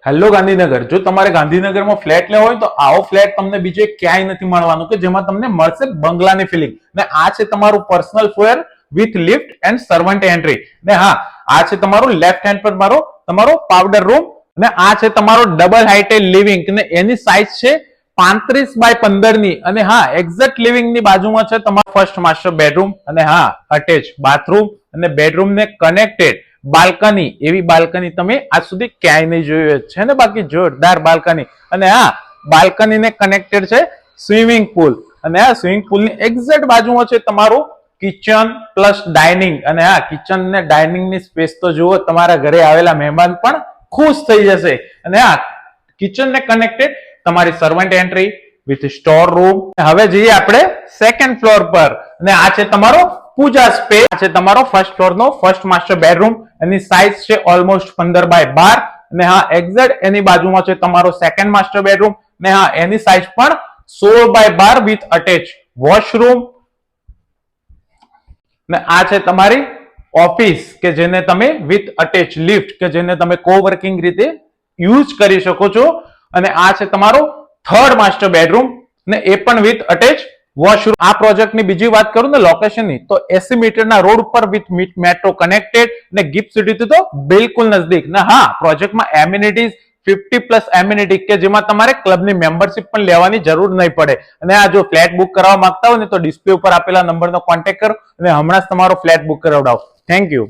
Hello Gandhinagar, જો તમારે ગાંધીનગરમાં ફ્લેટ લેવો હોય તો આવો ફ્લેટ તમને બીજે ક્યાંય નથી મળવાનું કે જેમાં તમને મળશે બંગલાની ફિલિંગ. ને આ છે તમારું personal foyer with lift and servant entry. ને હા, આ છે તમારું લેફ્ટ હેન્ડ પર તમારો પાવડર રૂમ. ને આ છે તમારો ડબલ હાઇટેડ લિવિંગ ને એની સાઇઝ છે 35x15 ની. અને હા, એક્ઝેક્ટ લિવિંગ ની બાજુમાં છે તમારો ફર્સ્ટ માસ્ટર બેડરૂમ. અને હા, અટેચ બાથરૂમ અને બેડરૂમ ને કનેક્ટેડ બાલ્કની. એવી બાલ્કની તમે આજ સુધી ક્યાંય નહીં જોયું છે ને, બાકી જોરદાર બાલ્કની. અને હા, બાલ્કની ને કનેક્ટેડ છે સ્વિમિંગ પુલ. અને આ સ્વિમિંગ પુલ ની એક્ઝેક્ટ બાજુમાં છે તમારું કિચન પ્લસ ડાઇનિંગ. અને હા, કિચન ને ડાઇનિંગ ની સ્પેસ તો જુઓ, તમારા ઘરે આવેલા મહેમાન પણ ખુશ થઈ જશે. અને હા, કિચન ને કનેક્ટેડ તમારી servant entry with store room. હવે જઈએ આપણે સેકન્ડ ફ્લોર પર. અને આ છે તમારો પૂજા સ્પેસ. આ છે તમારો ફર્સ્ટ ફ્લોર નો ફર્સ્ટ માસ્ટર બેડરૂમ. એની સાઇઝ છે ઓલમોસ્ટ 15x12. અને હા, એક્ઝેક્ટ એની બાજુમાં છે તમારો સેકન્ડ માસ્ટર બેડરૂમ. ને હા, એની સાઇઝ પણ 16x12 વિથ અટેચ વોશરૂમ. ને આ છે તમારી ઓફિસ કે જેને તમે વિથ અટેચ લિફ્ટ કે જેને તમે કોવર્કિંગ રીતે યુઝ કરી શકો છો. અને આ છે તમારો થર્ડ માસ્ટર બેડરૂમ ને એ પણ વિથ અટેચ વોશરૂમ. આ પ્રોજેક્ટની બીજી વાત કરું ને લોકેશનની, તો 80 મીટરના રોડ ઉપર વિથ મેટ્રો કનેક્ટેડ ને ગિફ્ટ સિટીથી તો બિલકુલ નજદીક. ને હા, પ્રોજેક્ટમાં એમ્યુનિટીઝ 50+ એમ્યુનિટી કે જેમાં તમારે ક્લબની મેમ્બરશિપ પણ લેવાની જરૂર નહીં પડે. અને આ જો ફ્લેટ બુક કરવા માંગતા હોય ને તો ડિસ્પ્લે ઉપર આપેલા નંબરનો કોન્ટેક્ટ કરો અને હમણાં જ તમારો ફ્લેટ બુક કરાવડાવો. Thank you.